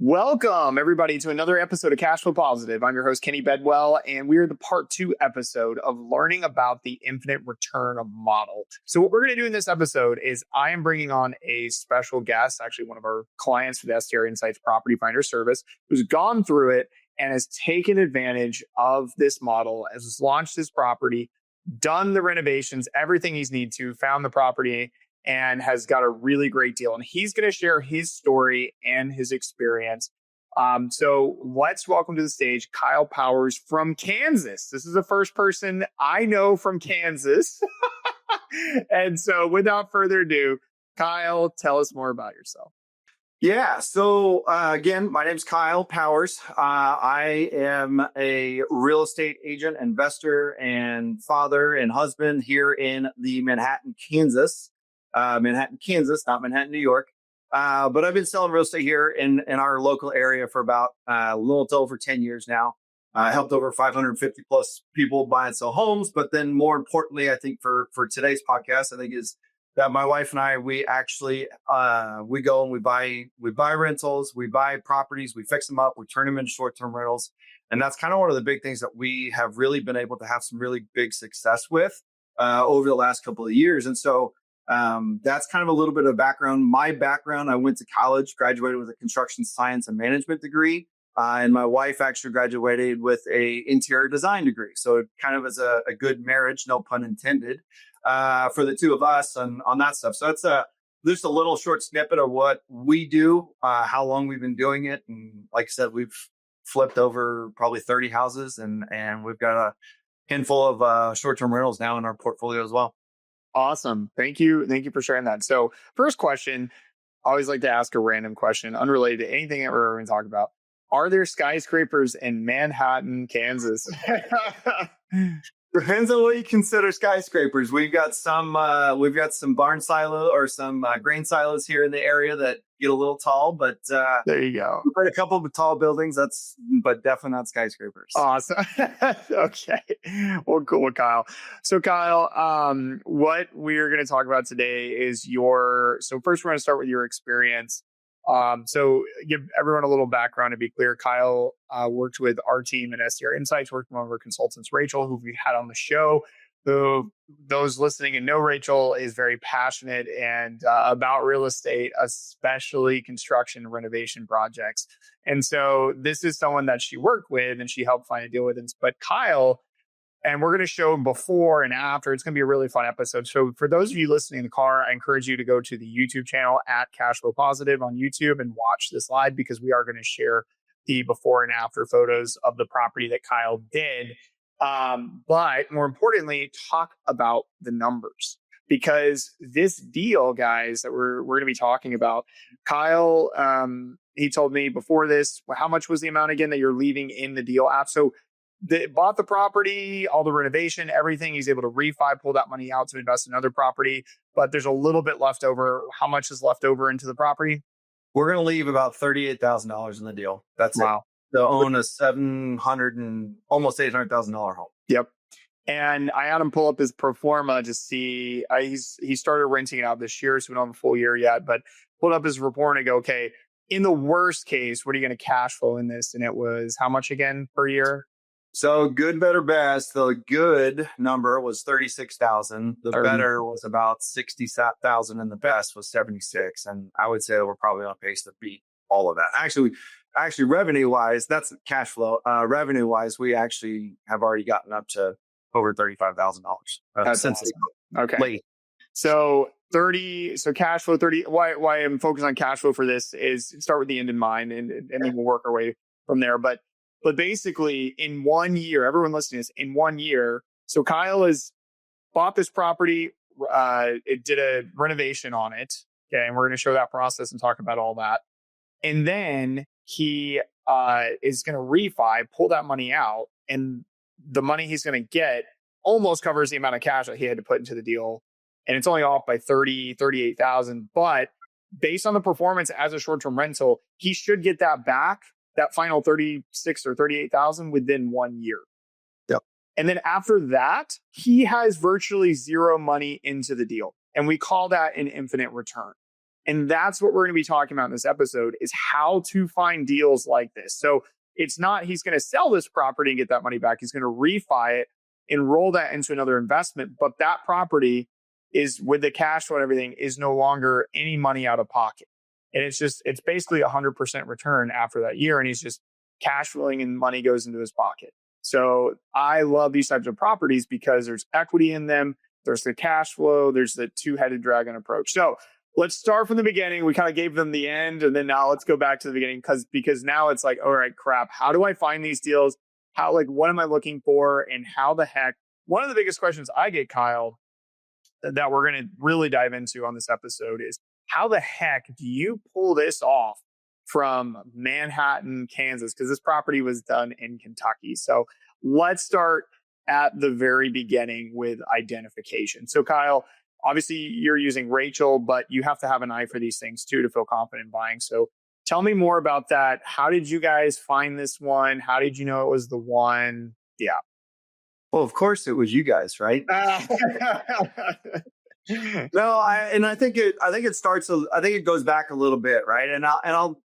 Welcome, everybody, to another episode of Cash Flow Positive. I'm your host, Kenny Bedwell, and we are the part 2 episode of learning about the infinite return model. So what we're going to do in this episode is I am bringing on a special guest, actually one of our clients for the STR Insights Property Finder Service, who's gone through it and has taken advantage of this model, has launched his property, done the renovations, everything he's need to, found the property, and has got a really great deal. And he's going to share his story and his experience. So let's welcome to the stage Kyle Powers from Kansas. This is the first person I know from Kansas. And so without further ado, Kyle, tell us more about yourself. Yeah. So again, my name's Kyle Powers. I am a real estate agent, investor, and father and husband here in the Manhattan, Kansas, not Manhattan, New York. But I've been selling real estate here in our local area for about a little over 10 years now. I helped over 550 plus people buy and sell homes. But then more importantly, I think for today's podcast, I think is that my wife and I, we actually, we go and we buy rentals, we buy properties, we fix them up, we turn them into short-term rentals. And that's kind of one of the big things that we have really been able to have some really big success with over the last couple of years. And so that's kind of a little bit of background. My background, I went to college, graduated with a construction science and management degree. And my wife actually graduated with a interior design degree. So it kind of is a good marriage, no pun intended, for the two of us on that stuff. So it's just a little short snippet of what we do, how long we've been doing it. And like I said, we've flipped over probably 30 houses and we've got a handful of short-term rentals now in our portfolio as well. Awesome. Thank you. Thank you for sharing that. So first question, I always like to ask a random question unrelated to anything that we're going to talk about. Are there skyscrapers in Manhattan, Kansas? Depends on what you consider skyscrapers. We've got some barn silo or some grain silos here in the area that get a little tall, but there you go. We've got a couple of tall buildings, but definitely not skyscrapers. Awesome. Okay. Well, cool, Kyle. So Kyle, what we're going to talk about today is so first we're going to start with your experience. So give everyone a little background to be clear. Kyle worked with our team at STR Insights, worked with one of our consultants, Rachel, who we had on the show. Who those listening and know Rachel is very passionate and about real estate, especially construction and renovation projects. And so this is someone that she worked with and she helped find a deal with. But Kyle, and we're going to show before and after. It's going to be a really fun episode. So for those of you listening in the car, I encourage you to go to the YouTube channel at Cashflow Positive on YouTube and watch this live because we are going to share the before and after photos of the property that Kyle did. But more importantly, talk about the numbers because this deal, guys, that we're going to be talking about, Kyle, he told me before this, how much was the amount again that you're leaving in the deal app? So they bought the property, all the renovation, everything. He's able to refi, pull that money out to invest in another property, but there's a little bit left over. How much is left over into the property? We're going to leave about $38,000 in the deal. That's wow. It. To own a $700,000 and almost $800,000 home. Yep. And I had him pull up his pro forma to see. He started renting it out this year, so we don't have a full year yet. But pulled up his report and go, okay, in the worst case, what are you going to cash flow in this? And it was how much again per year? So good, better, best. The good number was 36,000. The better was about 60,000, and the best was 76. And I would say we're probably on pace to beat all of that. Actually, revenue wise, that's cash flow. Revenue wise, we actually have already gotten up to over $35,000. That's awesome. Okay. Late. So 30. So cash flow 30. Why I'm focused on cash flow for this is start with the end in mind, and then we'll work our way from there. But basically, in 1 year, everyone listening to this, in 1 year, so Kyle has bought this property. It did a renovation on it. Okay. And we're going to show that process and talk about all that. And then he is going to refi, pull that money out, and the money he's going to get almost covers the amount of cash that he had to put into the deal. And it's only off by 38,000. But based on the performance as a short-term rental, he should get that back, that final 36 or 38,000 within 1 year. Yep. And then after that, he has virtually zero money into the deal. And we call that an infinite return. And that's what we're going to be talking about in this episode is how to find deals like this. So it's not he's going to sell this property and get that money back. He's going to refi it and roll that into another investment. But that property is with the cash flow and everything is no longer any money out of pocket. And it's basically 100% return after that year. And he's just cash flowing and money goes into his pocket. So I love these types of properties because there's equity in them. There's the cash flow. There's the two-headed dragon approach. So let's start from the beginning. We kind of gave them the end, and then now let's go back to the beginning because now it's like, all right, crap. How do I find these deals? What am I looking for? And how the heck? One of the biggest questions I get, Kyle, that we're going to really dive into on this episode is how the heck do you pull this off from Manhattan, Kansas? Because this property was done in Kentucky. So let's start at the very beginning with identification. So Kyle, obviously you're using Rachel, but you have to have an eye for these things too to feel confident in buying. So tell me more about that. How did you guys find this one? How did you know it was the one? Yeah. Well, of course it was you guys, right? No, I think it goes back a little bit, right? And I'll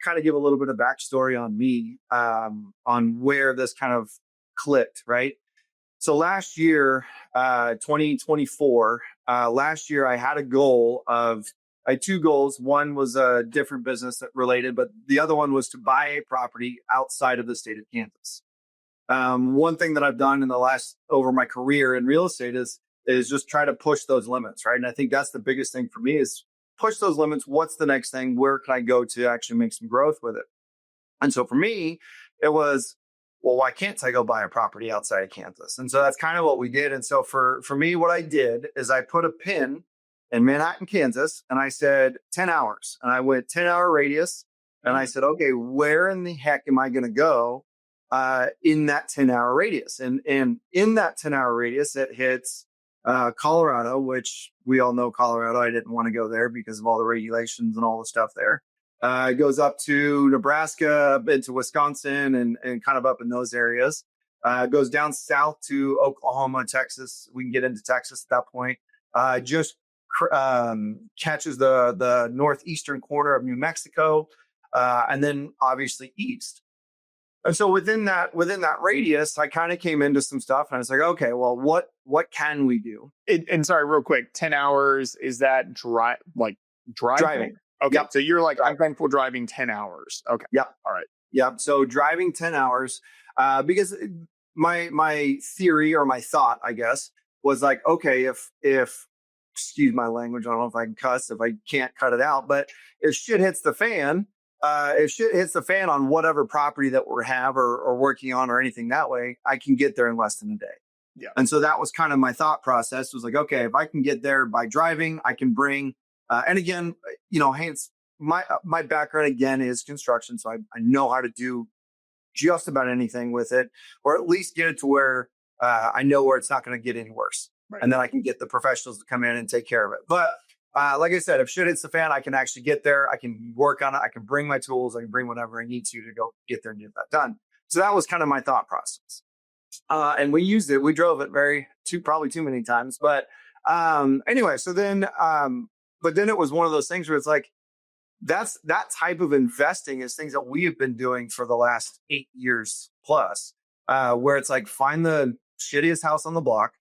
kind of give a little bit of backstory on me, on where this kind of clicked, right? So last year, 2024, last year I had I had two goals. One was a different business related, but the other one was to buy a property outside of the state of Kansas. One thing that I've done over my career in real estate is just try to push those limits, right? And I think that's the biggest thing for me is push those limits. What's the next thing? Where can I go to actually make some growth with it? And so for me, it was, well, why can't I go buy a property outside of Kansas? And so that's kind of what we did. And so for me, what I did is I put a pin in Manhattan, Kansas, and I said 10 hours. And I went 10-hour radius. And I said, okay, where in the heck am I going to go in that 10-hour radius? And in that 10-hour radius, it hits Colorado, which we all know Colorado. I didn't want to go there because of all the regulations and all the stuff there. It goes up to Nebraska, into Wisconsin, and kind of up in those areas. It goes down south to Oklahoma, Texas. We can get into Texas at that point. Just catches the northeastern corner of New Mexico, and then obviously east. And so within that radius, I kind of came into some stuff, and I was like, okay, well, what can we do? And sorry, real quick, 10 hours, is that driving? Okay. Yep. So you're like, I'm thankful driving 10 hours. Okay. Yep. All right. Yep. So driving 10 hours, because my theory or my thought, I guess, was like, okay, if excuse my language, I don't know if I can cuss, if I can't cut it out, but if shit hits the fan, on whatever property that we have or working on or anything that way, I can get there in less than a day. Yeah. And so that was kind of my thought process, was like, okay, if I can get there by driving, I can bring, and again, hence my background again is construction. So I know how to do just about anything with it, or at least get it to where I know where it's not going to get any worse. Right. And then I can get the professionals to come in and take care of it. But like I said, if shit hits the fan, I can actually get there. I can work on it. I can bring my tools. I can bring whatever I need to go get there and get that done. So that was kind of my thought process. And we used it. We drove it probably too many times. But anyway, so then, but then it was one of those things where it's like, that type of investing is things that we have been doing for the last 8 years plus, where it's like, find the shittiest house on the block,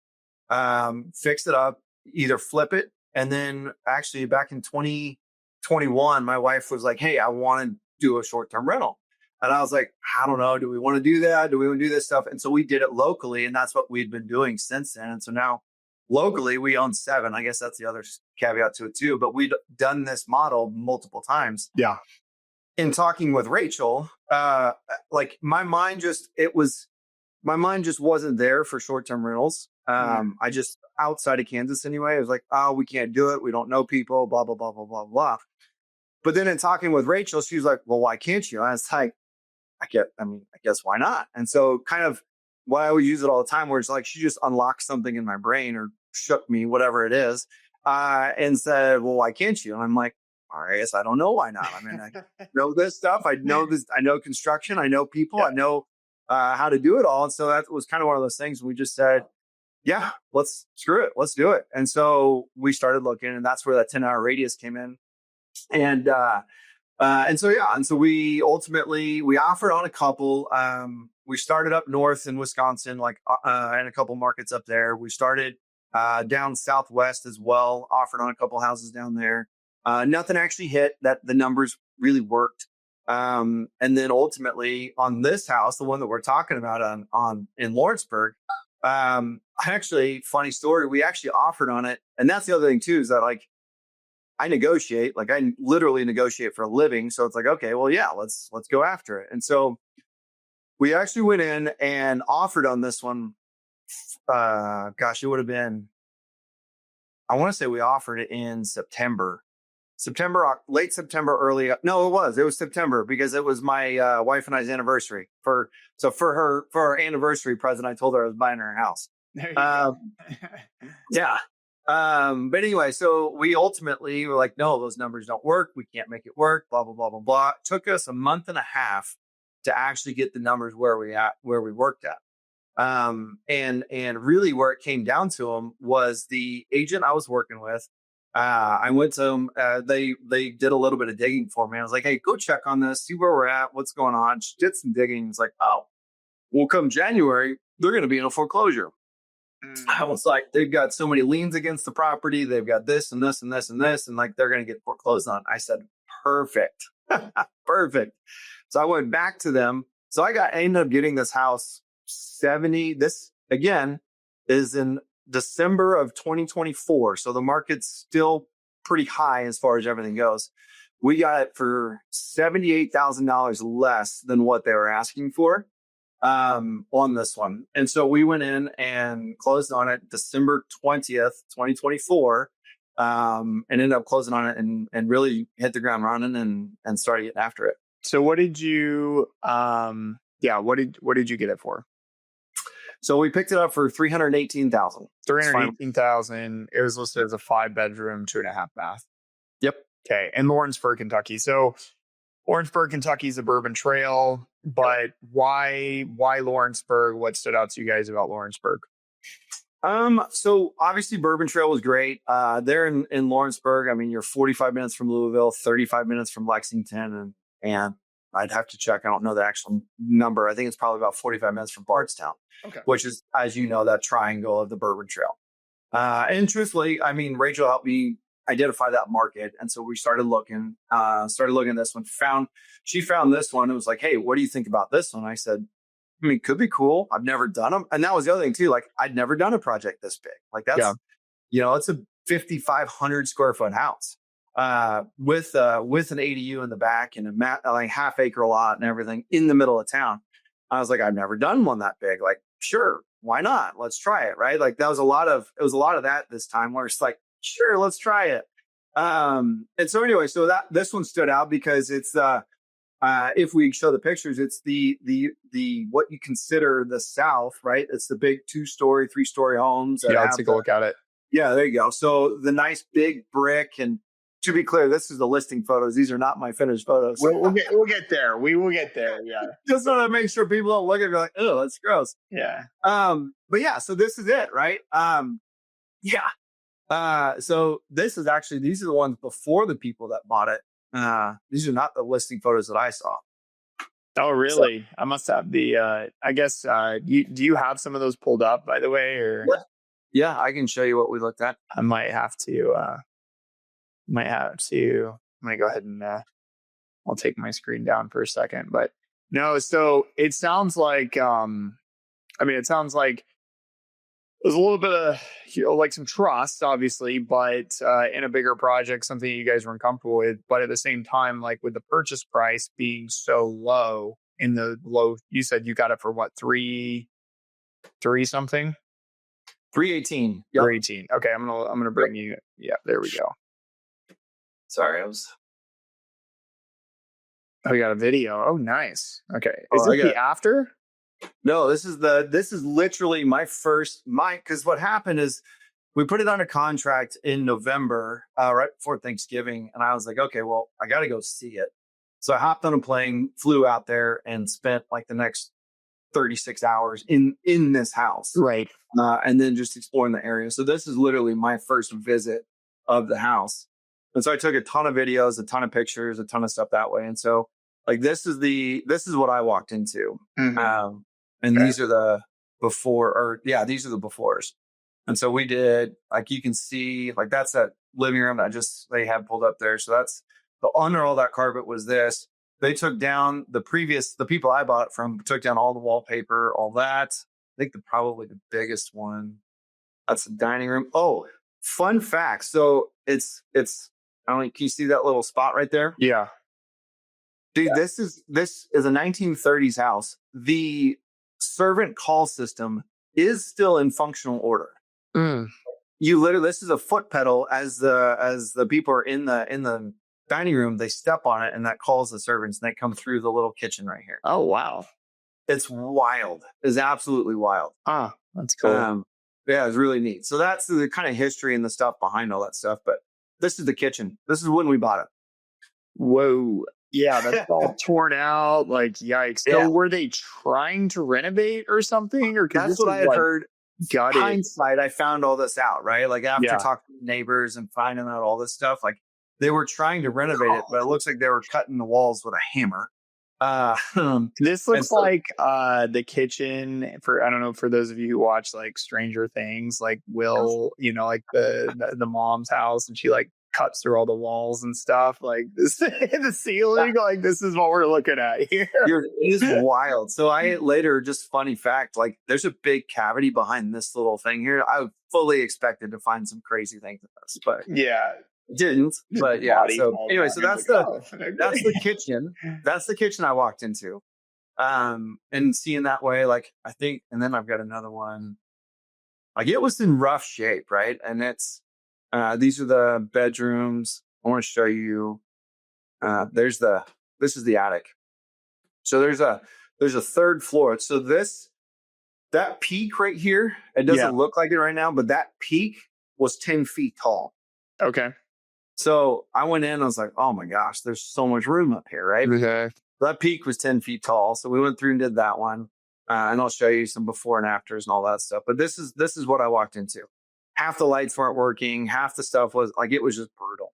fix it up, either flip it. And then actually back in 2021, my wife was like, hey, I want to do a short-term rental. And I was like, I don't know. Do we want to do that? Do we want to do this stuff? And so we did it locally, and that's what we'd been doing since then. And so now locally we own 7. I guess that's the other caveat to it too. But we'd done this model multiple times. Yeah. In talking with Rachel, like my mind just wasn't there for short-term rentals. I just, outside of Kansas anyway, I was like, oh, we can't do it. We don't know people, blah, blah, blah, blah, blah, blah. But then in talking with Rachel, she was like, well, why can't you? And I was like, I guess why not? And so kind of why I always use it all the time, where it's like, she just unlocked something in my brain or shook me, whatever it is, and said, well, why can't you? And I'm like, I guess I don't know why not. I mean, I know this stuff. I know construction. I know people. Yeah. I know how to do it all. And so that was kind of one of those things we just said, yeah, screw it. Let's do it. And so we started looking, and that's where that 10-hour radius came in. And so we ultimately we offered on a couple. We started up north in Wisconsin, and a couple markets up there. We started down southwest as well, offered on a couple houses down there. Nothing actually hit that the numbers really worked. And then ultimately on this house, the one that we're talking about on in Lawrenceburg, actually, funny story, we actually offered on it. And that's the other thing too, is that like I negotiate, like I literally negotiate for a living. So it's like, okay, well, yeah, let's go after it. And so we actually went in and offered on this one. It would have been, I want to say we offered it in late September, it was September because it was my wife and I's anniversary. For our anniversary present, I told her I was buying her a house. There you go. Yeah. But anyway, so we ultimately were like, no, those numbers don't work. We can't make it work, blah, blah, blah, blah, blah. It took us a month and a half to actually get the numbers where we worked at. And really where it came down to them was the agent I was working with. I went to them, they did a little bit of digging for me. I was like, hey, go check on this, see where we're at, what's going on. She did some digging. It's like, oh, well, come January, they're going to be in a foreclosure. I was like, they've got so many liens against the property. They've got this and this and this and this. And like, they're going to get foreclosed on. I said, perfect. Perfect. So I went back to them. So I ended up getting this house 70. This again is in December of 2024. So the market's still pretty high as far as everything goes. We got it for $78,000 less than what they were asking for on this one. And so we went in and closed on it December 20th, 2024, and ended up closing on it and really hit the ground running and started getting after it. So what did you, what did you get it for? So we picked it up for $318,000. $318,000. It was listed as a 5-bedroom, 2.5 bath. Yep. Okay. In Lawrenceburg, Kentucky. So Lawrenceburg, Kentucky is a Bourbon Trail, but why Lawrenceburg? What stood out to you guys about Lawrenceburg? So obviously Bourbon Trail was great. There in Lawrenceburg, I mean, you're 45 minutes from Louisville, 35 minutes from Lexington, and I'd have to check. I don't know the actual number. I think it's probably about 45 minutes from Bardstown, which is, as you know, that triangle of the Bourbon Trail. And truthfully, I mean, Rachel helped me identify that market. And so we started looking at this one, she found this one. It was like, hey, what do you think about this one? I said, I mean, could be cool. I've never done them. And that was the other thing too. Like I'd never done a project this big. Like that's, it's a 5,500 square foot house, with an ADU in the back and a half acre lot and everything in the middle of town. I was like, I've never done one that big. Like, sure, why not? Let's try it. Right. Like it was a lot of that this time where it's like, sure, let's try it. And so anyway, so this one stood out because it's, if we show the pictures, it's the what you consider the South, right? It's the big 2-story, 3-story homes. Let's take a look at it. Yeah, there you go. So the nice big brick, and to be clear, this is the listing photos. These are not my finished photos. We'll get there. We will get there. Yeah. Just want to make sure people don't look at it and be like, oh, that's gross. Yeah. But yeah, so this is it, right? Yeah. So these are the ones before the people that bought it. These are not the listing photos that I saw. Oh, really? So, I must have the, I guess, do you have some of those pulled up, by the way, or? Yeah, I can show you what we looked at. I might have to, I'm going to go ahead and, I'll take my screen down for a second, but no, so it sounds like, there's a little bit of like some trust, obviously, but in a bigger project, something you guys weren't comfortable with. But at the same time, like with the purchase price being so low, you said you got it for what, three something? 318. Yep. 318. Okay, I'm gonna bring you. Yeah, there we go. Sorry, Oh, you got a video. Oh, nice. Okay, is it the after? No, this is literally because what happened is we put it under contract in November, right before Thanksgiving. And I was like, okay, well, I got to go see it. So I hopped on a plane, flew out there and spent like the next 36 hours in this house. Right. And then just exploring the area. So this is literally my first visit of the house. And so I took a ton of videos, a ton of pictures, a ton of stuff that way. And so like this is what I walked into. And Okay. these are the these are the befores. And so we did, like, you can see, like, that's that living room that they had pulled up there. So that's under all that carpet was this. They took down the people I bought it from took down all the wallpaper, all that. I think probably the biggest one. That's the dining room. Oh, fun fact. So it's, I don't know, can you see that little spot right there? Yeah. Dude, this is a 1930s house. The servant call system is still in functional order. You literally, this is a foot pedal as the people are in the dining room, they step on it and that calls the servants and they come through the little kitchen right here. Oh, wow. It's wild. It's absolutely wild. That's cool. Yeah, it's really neat. So that's the kind of history and the stuff behind all that stuff. But this is the kitchen. This is when we bought it. Whoa. Yeah, that's all torn out. Like, yikes. Yeah. So were they trying to renovate or something? Or that's what I had heard. Got it. Hindsight, I found all this out, right? Like after talking to neighbors and finding out all this stuff, like they were trying to renovate it, but it looks like they were cutting the walls with a hammer. This looks like the kitchen for, I don't know, for those of you who watch like Stranger Things, like Will, like the mom's house, and she like cuts through all the walls and stuff, like this the ceiling, like this is what we're looking at here. It is wild. So I later, just funny fact, like there's a big cavity behind this little thing here. I fully expected to find some crazy things in this, but didn't. But yeah. So anyway, so that's the kitchen. That's the kitchen I walked into. And seeing that way, like I think, and then I've got another one. Like it was in rough shape, right? And it's these are the bedrooms. I want to show you. This is the attic. So there's a third floor. So that peak right here, it doesn't look like it right now, but that peak was 10 feet tall. Okay. So I went in, I was like, oh my gosh, there's so much room up here, right? Okay. That peak was 10 feet tall. So we went through and did that one. And I'll show you some before and afters and all that stuff. But this is what I walked into. Half the lights weren't working. Half the stuff was like, it was just brutal.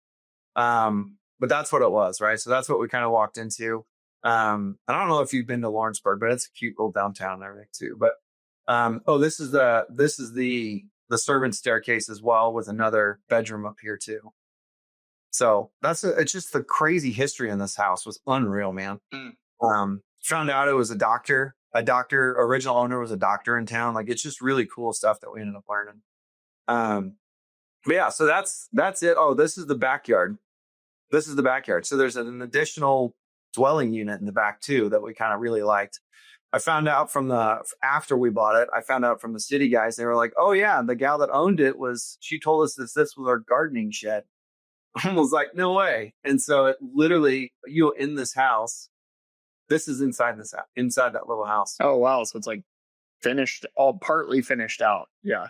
But that's what it was, right? So that's what we kind of walked into. I don't know if you've been to Lawrenceburg, but it's a cute little downtown and everything too. But this is the servant staircase as well, with another bedroom up here too. So it's just the crazy history in this house was unreal, man. Found out it was a doctor. Original owner was a doctor in town. Like it's just really cool stuff that we ended up learning. But yeah, so that's it. Oh, this is the backyard. So there's an additional dwelling unit in the back too that we kind of really liked. I found out after we bought it, I found out from the city guys, they were like, oh yeah, the gal that owned it she told us this was our gardening shed. I was like, no way. And so it literally, in this house, this is inside that little house. Oh, wow. So it's like finished, all partly finished out. Yeah.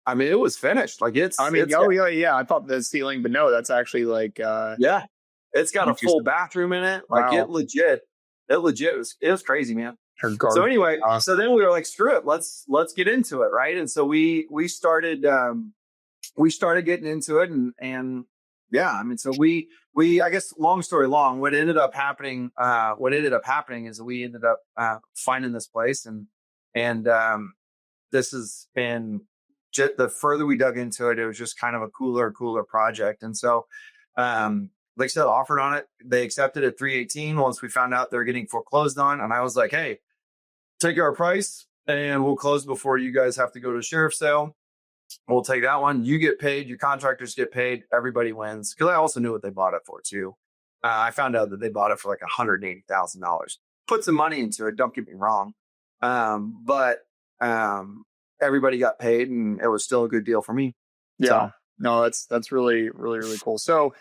I mean, it was finished. Like yeah. I thought the ceiling, but no, that's actually like, it's got a full bathroom in it. Like it legit was crazy, man. So anyway, so then we were like, screw it. Let's get into it. Right. And so we started getting into it and yeah, I mean, so we, I guess, long story long, what ended up happening is we ended up finding this place and this has been just, the further we dug into it, it was just kind of a cooler project. And so, like I said, offered on it. They accepted at $318 once we found out they're getting foreclosed on. And I was like, hey, take our price and we'll close before you guys have to go to a sheriff's sale. We'll take that one. You get paid. Your contractors get paid. Everybody wins. Because I also knew what they bought it for too. I found out that they bought it for like $180,000. Put some money into it. Don't get me wrong. But everybody got paid, and it was still a good deal for me. Yeah. So. No, that's really, really, really cool. So,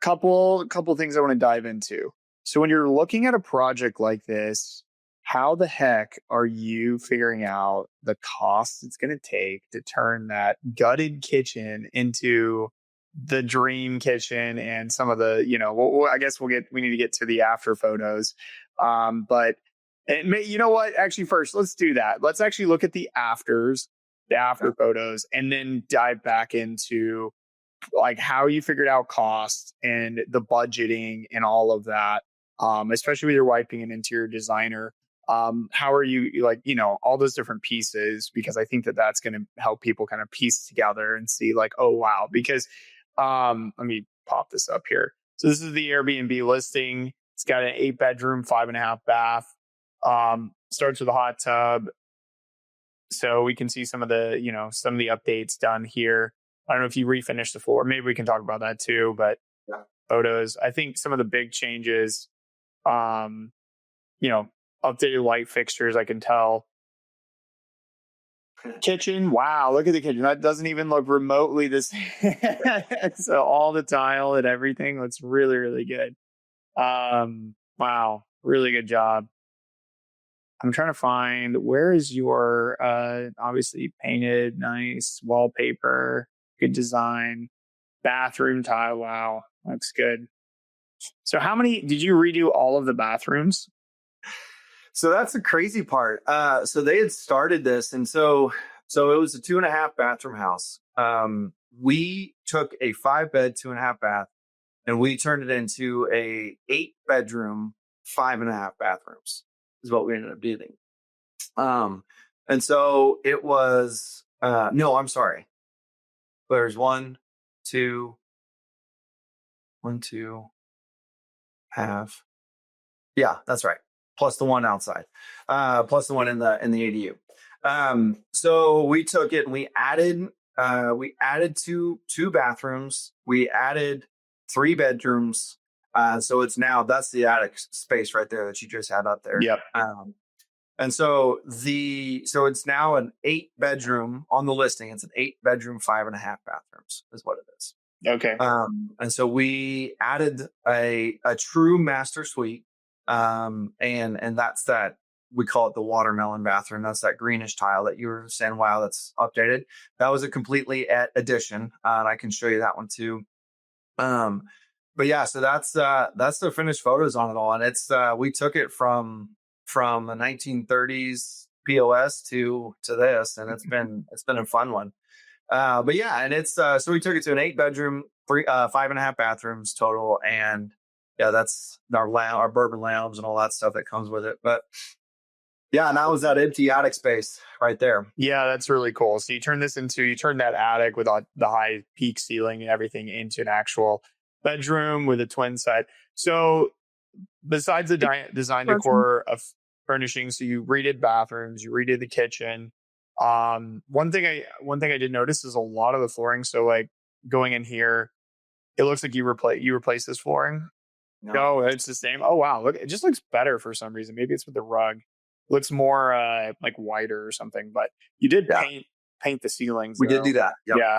couple things I want to dive into. So, when you're looking at a project like this, how the heck are you figuring out the cost it's going to take to turn that gutted kitchen into the dream kitchen and some of the, I guess we need to get to the after photos. But you know what? Actually, first, let's do that. Let's actually look at the after photos and then dive back into like how you figured out cost and the budgeting and all of that, especially with your wife being an interior designer. How are you, like, all those different pieces? Because I think that that's going to help people kind of piece together and see like, oh, wow. Because let me pop this up here. So this is the Airbnb listing. It's got an 8-bedroom, 5.5 bath. Starts with a hot tub. So we can see some of the updates done here. I don't know if you refinished the floor. Maybe we can talk about that too. But Yeah. photos, I think some of the big changes, updated light fixtures, I can tell. Kitchen, wow, look at the kitchen. That doesn't even look remotely this. So all the tile and everything looks really, really good. Wow, really good job. I'm trying to find, where is your obviously painted, nice wallpaper, good design, bathroom tile. Wow, looks good. So how many did you redo all of the bathrooms? So that's the crazy part. So they had started this, and so it was a 2.5 bathroom house. We took a 5-bed, 2.5 bath, and we turned it into a 8-bedroom, 5.5 bathrooms. Is what we ended up doing. And so it was. No, I'm sorry. There's 1, 2, 1, 2, half. Yeah, that's right. Plus the one outside, plus the one in the ADU. So we took it and we added two bathrooms. We added 3 bedrooms. So it's now, that's the attic space right there that you just had up there. Yep. And so it's now an 8-bedroom on the listing. It's an 8-bedroom, 5.5 bathrooms is what it is. Okay. And so we added a true master suite. And that's that, we call it the watermelon bathroom. That's that greenish tile that you were saying, wow, that's updated. That was a completely addition. And I can show you that one too. But yeah, so that's the finished photos on it all. And it's, we took it from the 1930s POS to this, and it's been a fun one. But yeah, and it's, so we took it to an 8-bedroom, 5.5 bathrooms total. And yeah, that's our bourbon lounge and all that stuff that comes with it. But yeah, and that was that empty attic space right there. Yeah, that's really cool. So you turn that attic with the high peak ceiling and everything into an actual bedroom with a twin side. So besides the design decor of furnishings, so you redid bathrooms, you redid the kitchen. One thing I did notice is a lot of the flooring. So like going in here, it looks like you replaced this flooring. No, it's the same. Oh wow, look, it just looks better for some reason. Maybe it's with the rug. Looks more like whiter or something. But you did paint the ceilings. We did do that. Yep. Yeah.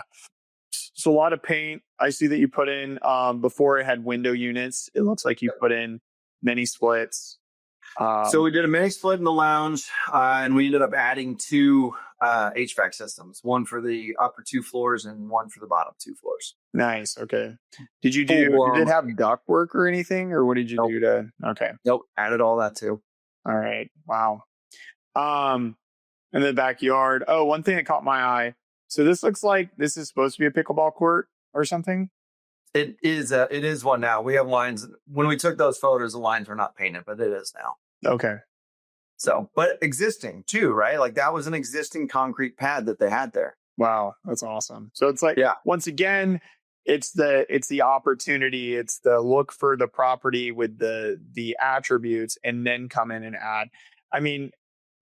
So a lot of paint. I see that you put in before it had window units. It looks like you put in mini splits. So we did a mini split in the lounge, and we ended up adding 2 HVAC systems, one for the upper 2 floors and one for the bottom 2 floors. Nice. Okay. Did you did it have duct work or anything, or what did you do to? Okay. Nope. Added all that too. All right. Wow. In the backyard. Oh, one thing that caught my eye. So this looks like this is supposed to be a pickleball court or something. It is one now. We have lines. When we took those photos, the lines were not painted, but it is now. Okay. So, but existing too, right? Like that was an existing concrete pad that they had there. Wow, that's awesome. So it's like, once again, it's the opportunity, it's the look for the property with the attributes, and then come in and add. I mean,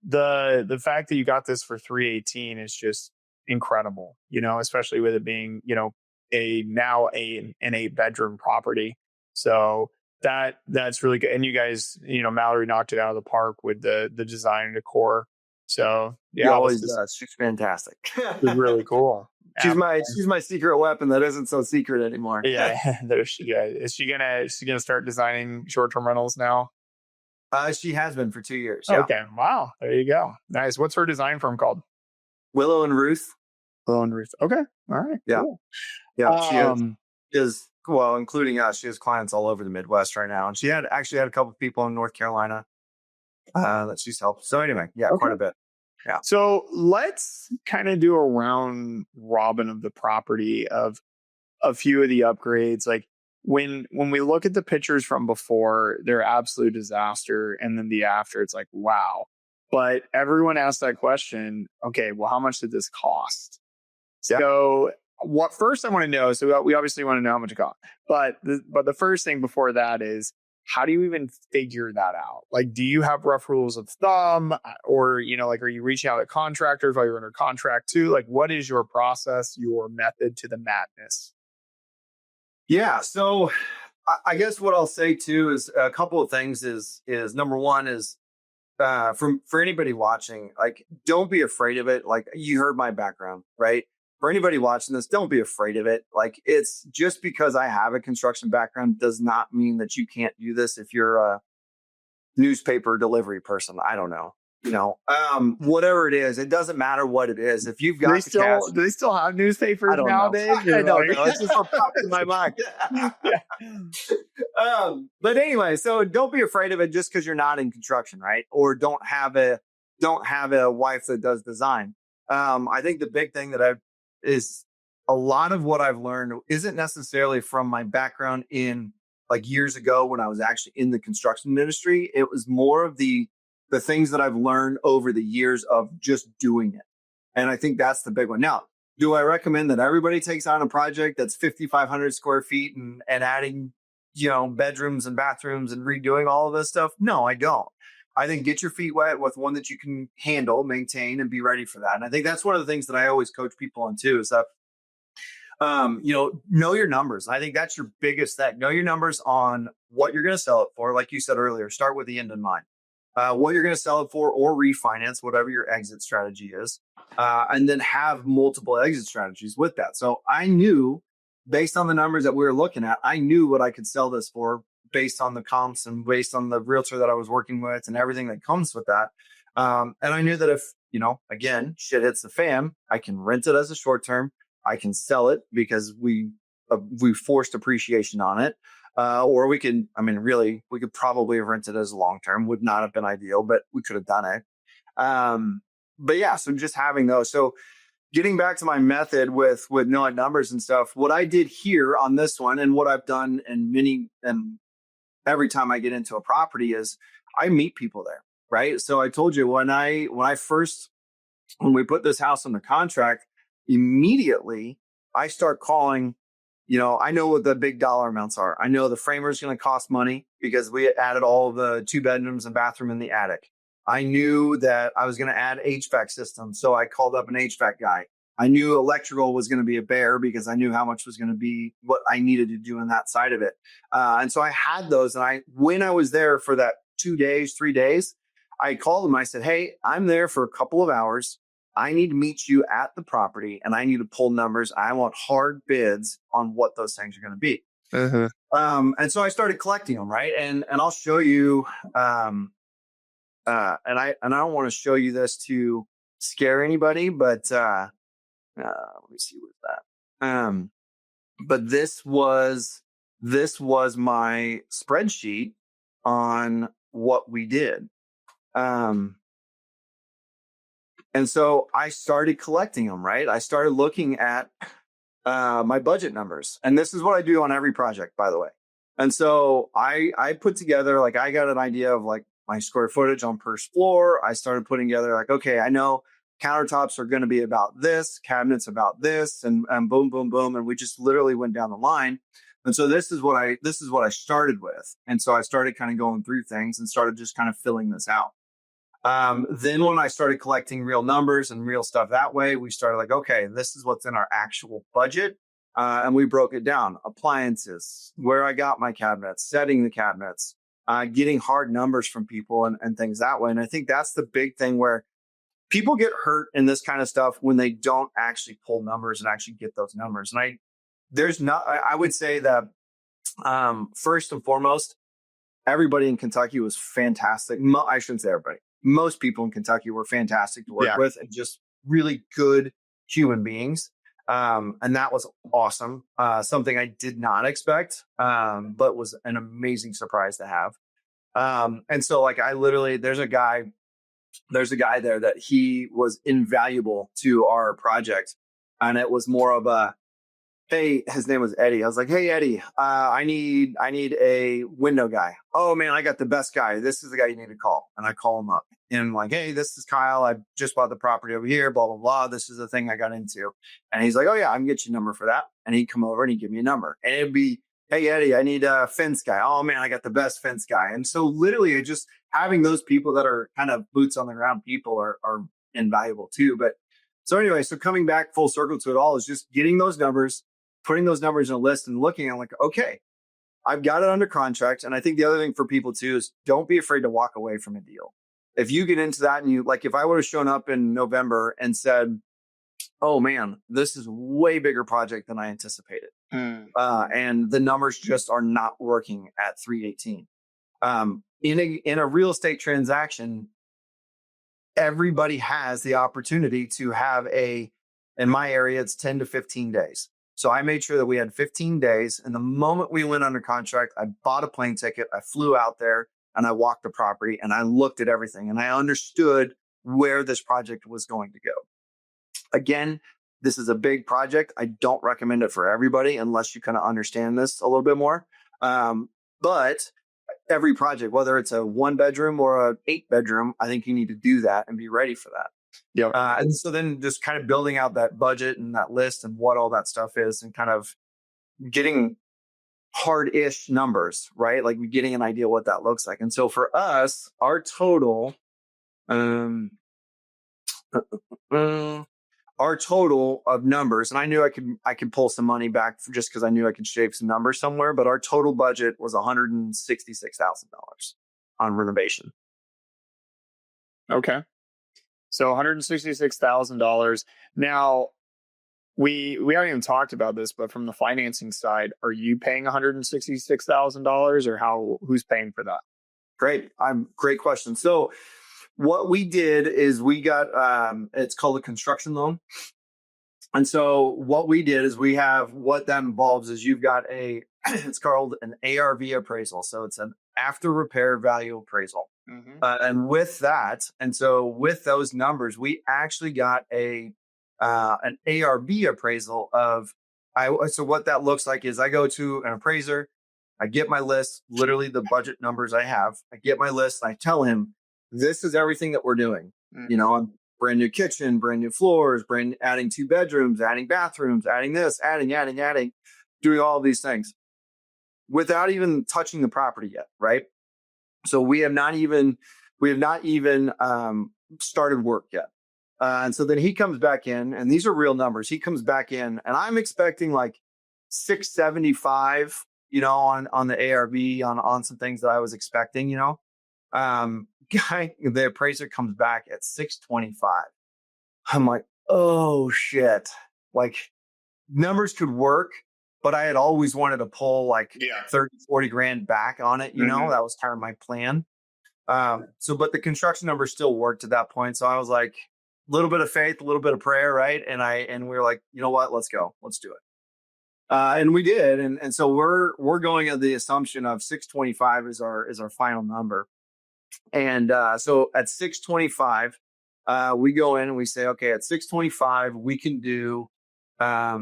the fact that you got this for $318 is just incredible. Especially with it being an 8-bedroom property. So that's really good. And you guys, Mallory knocked it out of the park with the design and decor. So yeah, always does. She's fantastic. It's really cool. She's my secret weapon that isn't so secret anymore. Yeah, there she goes. Is she gonna start designing short-term rentals now? She has been for 2 years. Yeah. Okay. Wow. There you go. Nice. What's her design firm called? Willow and Ruth. Willow and Ruth. Okay. All right. Yeah. Cool. Yeah. She is well, including us. She has clients all over the Midwest right now, and she actually had a couple of people in North Carolina that she's helped. So anyway, quite a bit. Yeah. So let's kind of do a round robin of the property of a few of the upgrades. Like when we look at the pictures from before, they're absolute disaster, and then the after, it's like wow. But everyone asks that question. Okay, well, how much did this cost? Yeah. So what first I want to know, so we obviously want to know how much it costs, but the first thing before that is, how do you even figure that out? Like, do you have rough rules of thumb, or, like, are you reaching out to contractors while you're under contract too? Like, what is your process, your method to the madness? Yeah. So I guess what I'll say too is a couple of things is number one is, for anybody watching, like, don't be afraid of it. Like, you heard my background, right? For anybody watching this, don't be afraid of it. Like, it's just because I have a construction background does not mean that you can't do this if you're a newspaper delivery person. I don't know. Whatever it is, it doesn't matter what it is. If you've got Do they still have newspapers I don't nowadays? know. I don't know. It's just what popped in my mind. Yeah. But anyway, so don't be afraid of it just because you're not in construction, right? Or don't have a wife that does design. I think the big thing that is a lot of what I've learned isn't necessarily from my background in, like, years ago when I was actually in the construction industry. It was more of the things that I've learned over the years of just doing it. And I think that's the big one. Now, do I recommend that everybody takes on a project that's 5,500 square feet and adding, bedrooms and bathrooms and redoing all of this stuff? No, I don't. I think get your feet wet with one that you can handle, maintain, and be ready for that. And I think that's one of the things that I always coach people on too, is that, know your numbers. I think that's your biggest thing. Know your numbers on what you're going to sell it for. Like you said earlier, start with the end in mind. What you're going to sell it for, or refinance, whatever your exit strategy is, and then have multiple exit strategies with that. So I knew, based on the numbers that we were looking at, I knew what I could sell this for based on the comps and based on the realtor that I was working with and everything that comes with that. And I knew that if, again, shit hits the fan, I can rent it as a short term. I can sell it because we forced appreciation on it. Or we could probably have rented as a long term. Would not have been ideal, but we could have done it. But yeah, so just having those. So getting back to my method with knowing numbers and stuff, what I did here on this one, and what I've done and every time I get into a property, is I meet people there, right? So I told you when we put this house under contract, immediately I start calling. I know what the big dollar amounts are. I know the framer is going to cost money because we added all of the 2 bedrooms and bathroom in the attic. I knew that I was going to add HVAC system, so I called up an HVAC guy. I knew electrical was going to be a bear because I knew how much was going to be what I needed to do on that side of it. And so I had those. And when I was there for that 2 days, 3 days, I called them. I said, hey, I'm there for a couple of hours. I need to meet you at the property and I need to pull numbers. I want hard bids on what those things are going to be. Uh-huh. And so I started collecting them. Right. And I'll show you, and I don't want to show you this to scare anybody, but, let me see what's that. But this was my spreadsheet on what we did. And so I started collecting them, right? I started looking at my budget numbers. And this is what I do on every project, by the way. And so I put together, like, I got an idea of like my square footage on per floor. I started putting together like, okay, I know countertops are going to be about this, cabinets about this, and boom, boom, boom. And we just literally went down the line. And so this is what I started with. And so I started kind of going through things and started just kind of filling this out. Then when I started collecting real numbers and real stuff that way, we started like, okay, this is what's in our actual budget. And we broke it down. Appliances, where I got my cabinets, setting the cabinets, getting hard numbers from people and things that way. And I think that's the big thing where people get hurt in this kind of stuff when they don't actually pull numbers and actually get those numbers. And I would say that, first and foremost, everybody in Kentucky was fantastic. I shouldn't say everybody. Most people in Kentucky were fantastic to work with and just really good human beings. And that was awesome. Something I did not expect, but was an amazing surprise to have. And so like there's a guy there that he was invaluable to our project. And it was more of hey, his name was Eddie. I was like, hey, Eddie, I need a window guy. Oh man, I got the best guy. This is the guy you need to call. And I call him up and I'm like, hey, this is Kyle. I just bought the property over here, blah, blah, blah. This is the thing I got into. And he's like, oh yeah, I can get you a number for that. And he'd come over and he'd give me a number. And it'd be, hey, Eddie, I need a fence guy. Oh man, I got the best fence guy. And so literally just having those people that are kind of boots on the ground people are invaluable too. But so anyway, so coming back full circle to it all is just getting those numbers, putting those numbers in a list and looking at like, okay, I've got it under contract. And I think the other thing for people too is don't be afraid to walk away from a deal. If you get into that and you like, if I would have shown up in November and said, oh man, this is a way bigger project than I anticipated. And the numbers just are not working at 318. In a real estate transaction, everybody has the opportunity to have in my area, it's 10 to 15 days. So I made sure that we had 15 days. And the moment we went under contract, I bought a plane ticket. I flew out there and I walked the property and I looked at everything and I understood where this project was going to go. Again, this is a big project. I don't recommend it for everybody unless you kind of understand this a little bit more. But every project, whether it's a 1 bedroom or a 8 bedroom, I think you need to do that and be ready for that. Yeah. And so then just kind of building out that budget and that list and what all that stuff is and kind of getting hard-ish numbers, right? Like getting an idea what that looks like. And so for us, our total, our total of numbers, and I knew I could pull some money back just because I knew I could shave some numbers somewhere, but our total budget was $166,000 on renovation. Okay. So $166,000. Now, we haven't even talked about this, but from the financing side, are you paying $166,000 or who's paying for that? Great question. So what we did is we got, it's called a construction loan. And so what we did is what that involves is you've got it's called an ARV appraisal. So it's an after repair value appraisal. Mm-hmm. And with that, and so with those numbers, we actually got an ARV appraisal so what that looks like is I go to an appraiser, I get my list, literally the budget numbers I have, I get my list and I tell him, this is everything that we're doing. Mm-hmm. I'm brand new kitchen, brand new floors, adding 2 bedrooms, adding bathrooms, adding this, adding, doing all of these things without even touching the property yet. Right. So we have not even started work yet. And so then he comes back in and these are real numbers. He comes back in and I'm expecting like 675, on the ARV on some things that I was expecting, the appraiser comes back at 625. I'm like, oh shit. Like numbers could work, but I had always wanted to pull like 30, 40 grand back on it. Mm-hmm. That was kind of my plan. But the construction numbers still worked at that point. So I was like, a little bit of faith, a little bit of prayer. Right. And we were like, you know what, let's go, let's do it. And we did. And so we're going at the assumption of 625 is our final number. And so at 625, we go in and we say, okay, at 625, we can do at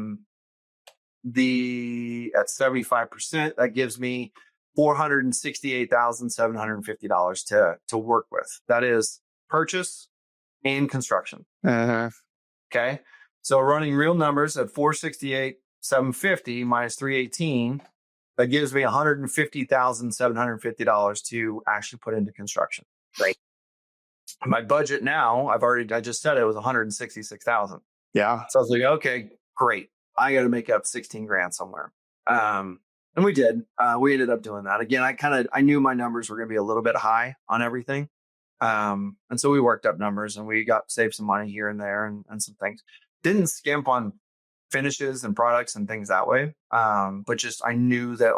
75%. That gives me $468,750 to work with. That is purchase and construction. Uh-huh. Okay. So running real numbers at 468,750 minus 318. That gives me $150,750 to actually put into construction. Right. My budget now, I just said it was $166,000. Yeah. So I was like, okay, great. I got to make up 16 grand somewhere. And we did. We ended up doing that. Again, I knew my numbers were going to be a little bit high on everything. And so we worked up numbers and we saved some money here and there and some things. Didn't skimp on finishes and products and things that way. But just, I knew that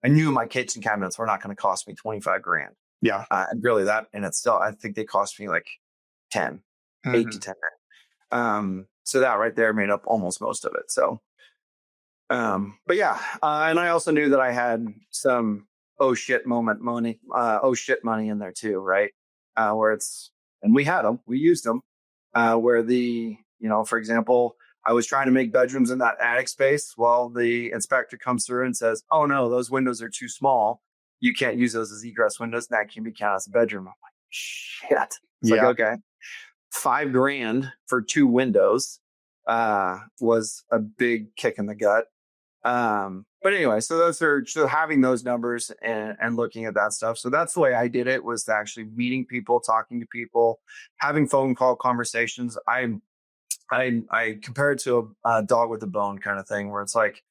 I knew my kitchen cabinets were not going to cost me 25 grand. Yeah. And really that in itself, I think they cost me like 10, mm-hmm. 8 to 10 grand. So that right there made up almost most of it. So, but yeah. And I also knew that I had some, money in there too. Right. And we had them, we used them, where for example, I was trying to make bedrooms in that attic space. Well, the inspector comes through and says, "Oh no, those windows are too small. You can't use those as egress windows. And that can be counted as a bedroom." I'm like, shit. It's like, Yeah. okay, $5,000 for 2 windows was a big kick in the gut. But anyway, so having those numbers and looking at that stuff. So that's the way I did it, was actually meeting people, talking to people, having phone call conversations. I compare it to a dog with a bone kind of thing, where it's like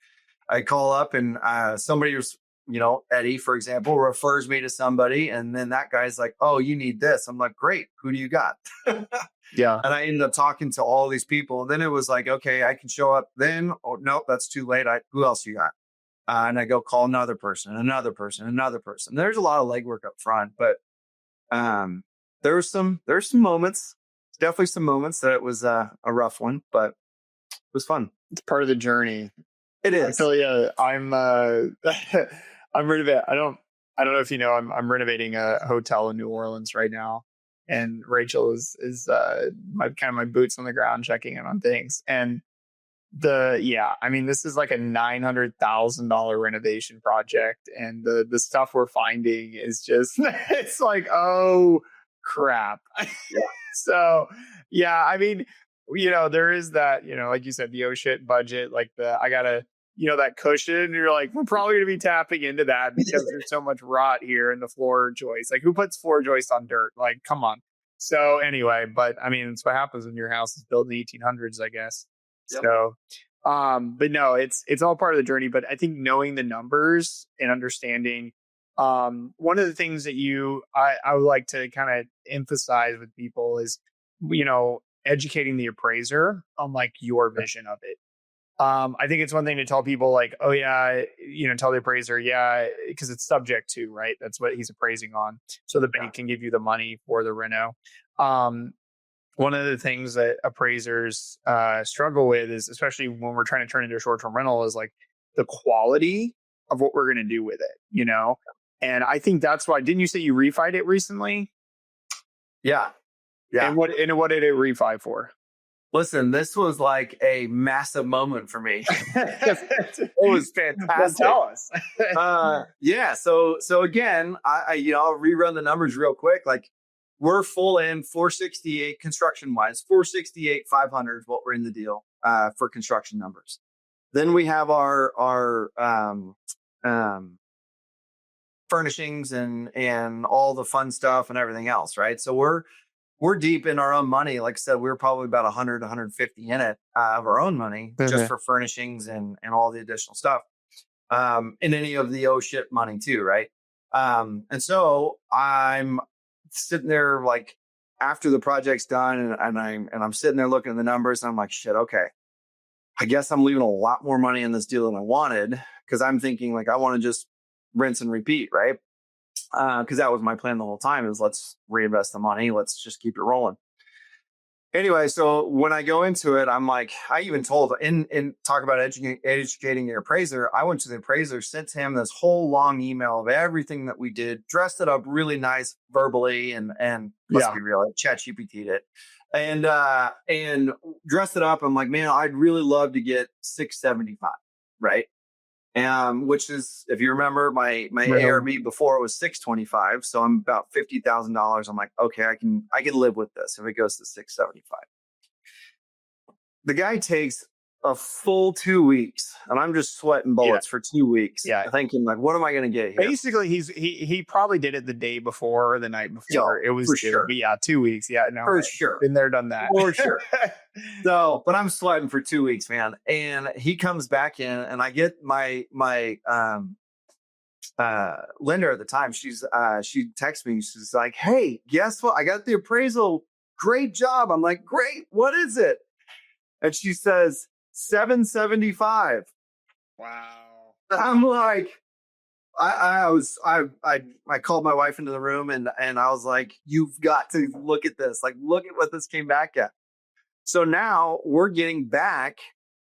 I call up and somebody was, Eddie, for example, refers me to somebody, and then that guy's like, "Oh, you need this." I'm like, "Great, who do you got?" Yeah. And I ended up talking to all these people. And then it was like, okay, I can show up then. Oh, nope, that's too late. Who else you got? And I go call another person, another person, another person. There's a lot of legwork up front, but there's some moments, definitely some moments that it was a rough one, but it was fun. It's part of the journey. It I is. feel yeah. I'm I'm renovating. I don't know if you know. I'm renovating a hotel in New Orleans right now, and Rachel is my kind of my boots on the ground checking in on things. And I mean, this is like a $900,000 renovation project, and the stuff we're finding is just it's like, oh crap. Yeah. So yeah, I mean, there is that, like you said, the oh shit budget, like I gotta, that cushion. You're like, we're probably gonna be tapping into that because there's so much rot here in the floor joist. Like, who puts floor joist on dirt? Like, come on. So anyway, but I mean, it's what happens when your house is built in the 1800s, I guess. Yep. So, but no, it's all part of the journey. But I think knowing the numbers and understanding, one of the things that I would like to kind of emphasize with people is, educating the appraiser on like your vision of it. I think it's one thing to tell people like, oh yeah, tell the appraiser, yeah, because it's subject to, right? That's what he's appraising on. So the bank can give you the money for the reno. One of the things that appraisers struggle with is, especially when we're trying to turn into a short-term rental, is like the quality of what we're going to do with it, And I think that's why, didn't you say you refied it recently? Yeah. Yeah. And what did it refi for? Listen, this was like a massive moment for me. It was fantastic. Tell us. Yeah. So again, I'll rerun the numbers real quick. Like, we're full in 468 construction wise, 468, 500 is what we're in the deal for construction numbers. Then we have our furnishings and all the fun stuff and everything else, right? So we're deep in our own money. Like I said, we're probably about 100, 150 in it of our own money, just for furnishings and all the additional stuff. And any of the oh shit money too, right? And so I'm sitting there like after the project's done, and I'm sitting there looking at the numbers, and I'm like, shit, okay, I guess I'm leaving a lot more money in this deal than I wanted, because I'm thinking like I want to just rinse and repeat, right? Because that was my plan the whole time, is let's reinvest the money. Let's just keep it rolling. Anyway, so when I go into it, I'm like, I even told in talk about educating your appraiser. I went to the appraiser, sent him this whole long email of everything that we did, dressed it up really nice verbally, and let's be real, ChatGPT'd it, and dressed it up. I'm like, man, I'd really love to get 675, right? Which is, if you remember, my ARV before it was 625, so I'm about $50,000. I'm like, okay, I can live with this if it goes to 675. The guy takes a full 2 weeks, and I'm just sweating bullets for 2 weeks. Yeah, thinking like, what am I going to get here? Basically, he probably did it the day before or the night before. It was for sure. Yeah, 2 weeks. Yeah, no, for sure. Been there, done that. For sure. So, but I'm sweating for 2 weeks, man. And he comes back in, and I get my lender at the time. She texts me. She's like, "Hey, guess what? I got the appraisal. Great job." I'm like, "Great. What is it?" And she says, 775. Wow. I'm like, I called my wife into the room, and I was like, "You've got to look at this. Like, look at what this came back at." So now we're getting back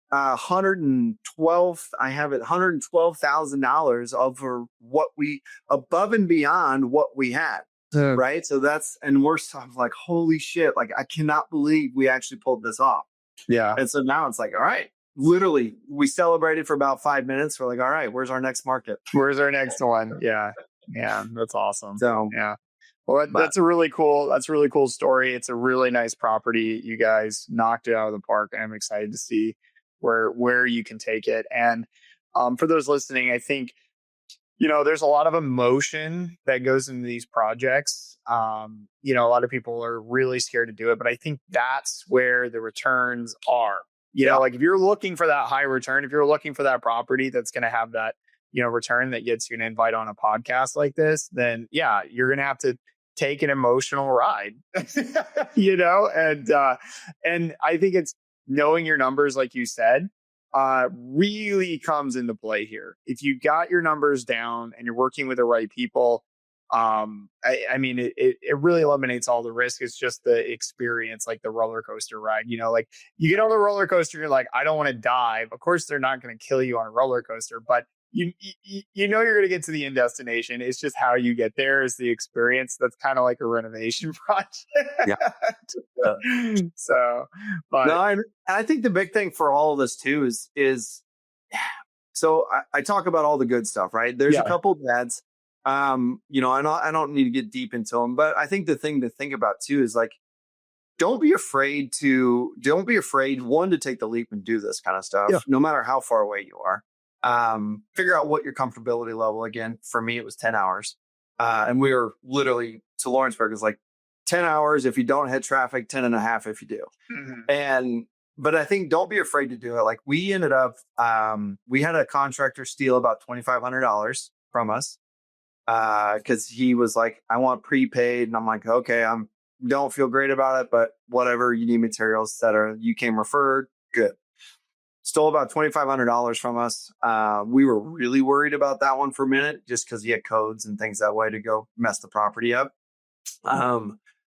112. I have it $112,000 over what we, above and beyond what we had. Right. So I'm like, holy shit. Like, I cannot believe we actually pulled this off. Yeah. And so now it's like, all right, literally, we celebrated for about 5 minutes. We're like, all right, where's our next market? Where's our next one? Yeah. Yeah. That's awesome. So, Yeah. Well, but that's a really cool story. It's a really nice property. You guys knocked it out of the park. I'm excited to see where you can take it. And for those listening, I think, there's a lot of emotion that goes into these projects. A lot of people are really scared to do it, but I think that's where the returns are. Like if you're looking for that high return, if you're looking for that property that's going to have that, return that gets you an invite on a podcast like this, then yeah, you're going to have to take an emotional ride, and I think it's knowing your numbers, like you said, really comes into play here. If you got your numbers down and you're working with the right people, I mean, it really eliminates all the risk. It's just the experience, like the roller coaster ride. Like you get on the roller coaster, you're like, I don't want to dive. Of course, they're not going to kill you on a roller coaster, but you're going to get to the end destination. It's just how you get there is the experience. That's kind of like a renovation project. Yeah. So, but no, I think the big thing for all of this too is so I talk about all the good stuff, right? There's a couple of bads. I don't need to get deep into them, but I think the thing to think about too is like, don't be afraid, one, to take the leap and do this kind of stuff, no matter how far away you are. Figure out what your comfortability level, again, for me, it was 10 hours. And we were literally to Lawrenceburg is like 10 hours if you don't hit traffic, 10 and a half if you do. Mm-hmm. But I think don't be afraid to do it. Like we ended up, we had a contractor steal about $2,500 from us. Cause he was like, I want prepaid. And I'm like, okay, don't feel great about it, but whatever, you need materials, et cetera. You came referred. Good. Stole about $2,500 from us. We were really worried about that one for a minute, just because he had codes and things that way to go mess the property up.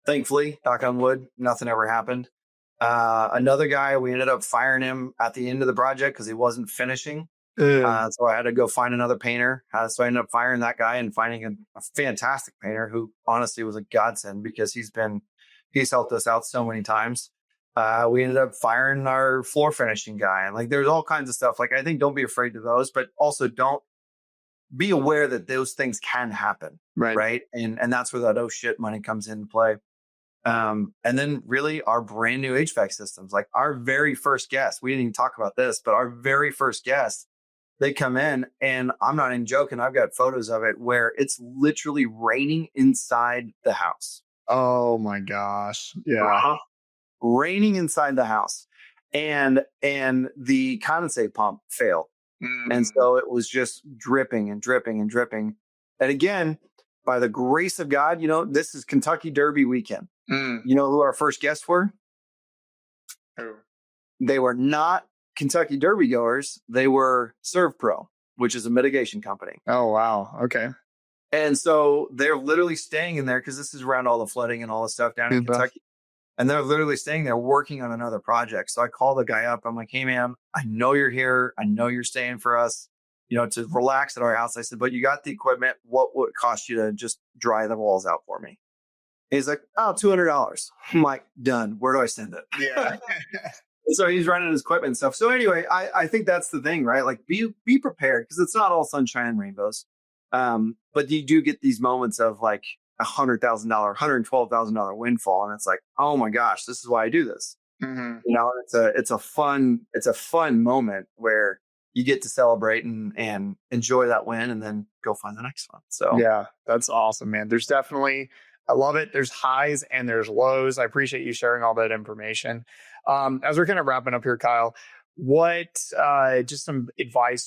Thankfully, knock on wood, nothing ever happened. Another guy, we ended up firing him at the end of the project because he wasn't finishing. So I had to go find another painter. So I ended up firing that guy and finding a fantastic painter who honestly was a godsend because he's helped us out so many times. We ended up firing our floor finishing guy. And like, there's all kinds of stuff. Like, I think don't be afraid of those, but also don't be aware that those things can happen. Right. And that's where that, oh shit, money comes into play. And then really our brand new HVAC systems, like our very first guest, we didn't even talk about this, but our very first guest, they come in and I'm not even joking. I've got photos of it where it's literally raining inside the house. Oh my gosh. Yeah. Raining inside the house and the condensate pump failed. And so it was just dripping and dripping and dripping. And again, by the grace of God, this is Kentucky Derby weekend. You know who our first guests were? Who? They were not Kentucky Derby goers. They were ServPro, which is a mitigation company. Oh, wow. Okay. And so they're literally staying in there because this is around all the flooding and all the stuff down in Kentucky. And they're literally staying there working on another project. So I call the guy up. I'm like, hey, man, I know you're here. I know you're staying for us, to relax at our house. I said, but you got the equipment. What would it cost you to just dry the walls out for me? He's like, oh, $200. I'm like, done. Where do I send it? Yeah. So he's running his equipment and stuff. So anyway, I think that's the thing, right? Like be prepared because it's not all sunshine and rainbows. But you do get these moments of like $100,000, $112,000 windfall. And it's like, oh my gosh, this is why I do this. Mm-hmm. It's a fun moment where you get to celebrate and enjoy that win and then go find the next one. So yeah, that's awesome, man. There's definitely, I love it. There's highs and there's lows. I appreciate you sharing all that information. As we're kind of wrapping up here, Kyle, what just some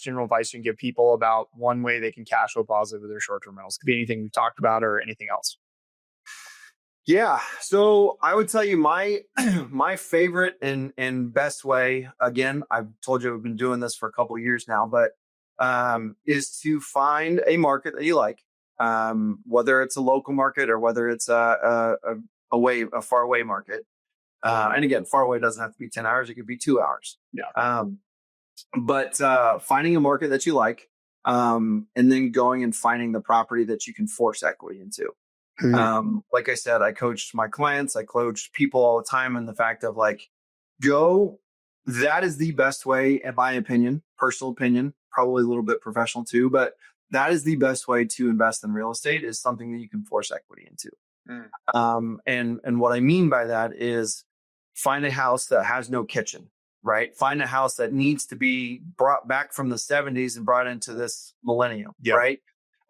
general advice you can give people about one way they can cash flow positive with their short-term rentals? Could be anything we've talked about or anything else. Yeah. So I would tell you my favorite and best way, again, I've told you I've been doing this for a couple of years now, but is to find a market that you like, whether it's a local market or whether it's a far away market. And again, far away doesn't have to be 10 hours. It could be 2 hours. Yeah. But finding a market that you like, and then going and finding the property that you can force equity into. Mm-hmm. Like I said, I coached my clients. I coach people all the time in the fact of like, go that is the best way, in my opinion, personal opinion, probably a little bit professional too, but that is the best way to invest in real estate, is something that you can force equity into. Mm. And what I mean by that is find a house that has no kitchen, right? Find a house that needs to be brought back from the 70s and brought into this millennium, Yep. right?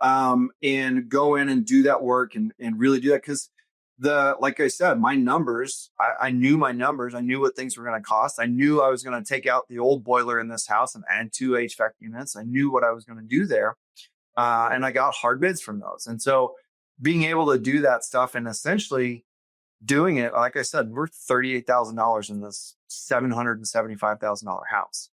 And go in and do that work and really do that. Because like I said, my numbers, I knew my numbers. I knew what things were going to cost. I knew I was going to take out the old boiler in this house and add 2 HVAC units. I knew what I was going to do there. And I got hard bids from those. And so being able to do that stuff and essentially doing it, like I said, we're $38,000 in this $775,000 house.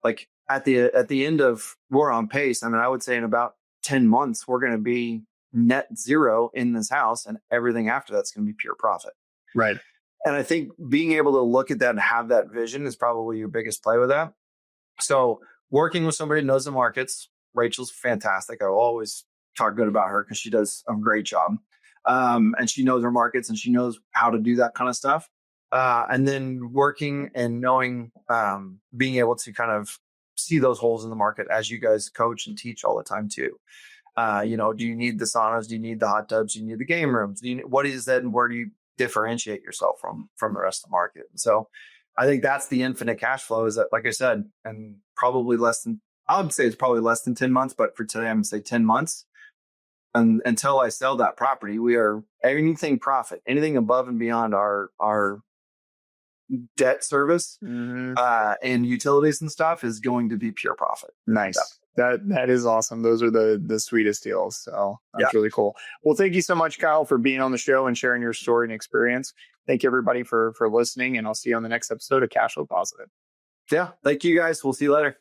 Like at the end of, we're on pace. I mean, I would say in about 10 months, we're going to be net zero in this house, and everything after that's going to be pure profit. Right. And I think being able to look at that and have that vision is probably your biggest play with that. So working with somebody who knows the markets, Rachel's fantastic. I will always talk good about her because she does a great job. And she knows her markets and she knows how to do that kind of stuff. And then working and knowing, being able to kind of see those holes in the market as you guys coach and teach all the time too. Do you need the saunas? Do you need the hot tubs? Do you need the game rooms? What is that? And where do you differentiate yourself from the rest of the market? And so I think that's the infinite cash flow, is that, like I said, and probably I would say it's probably less than 10 months, but for today, I'm going to say 10 months. And until I sell that property, we are anything profit, anything above and beyond our debt service, and utilities and stuff is going to be pure profit. Nice. That is awesome. Those are the sweetest deals. So that's really cool. Well, thank you so much, Kyle, for being on the show and sharing your story and experience. Thank you, everybody, for listening, and I'll see you on the next episode of Cash Flow Positive. Yeah. Thank you, guys. We'll see you later.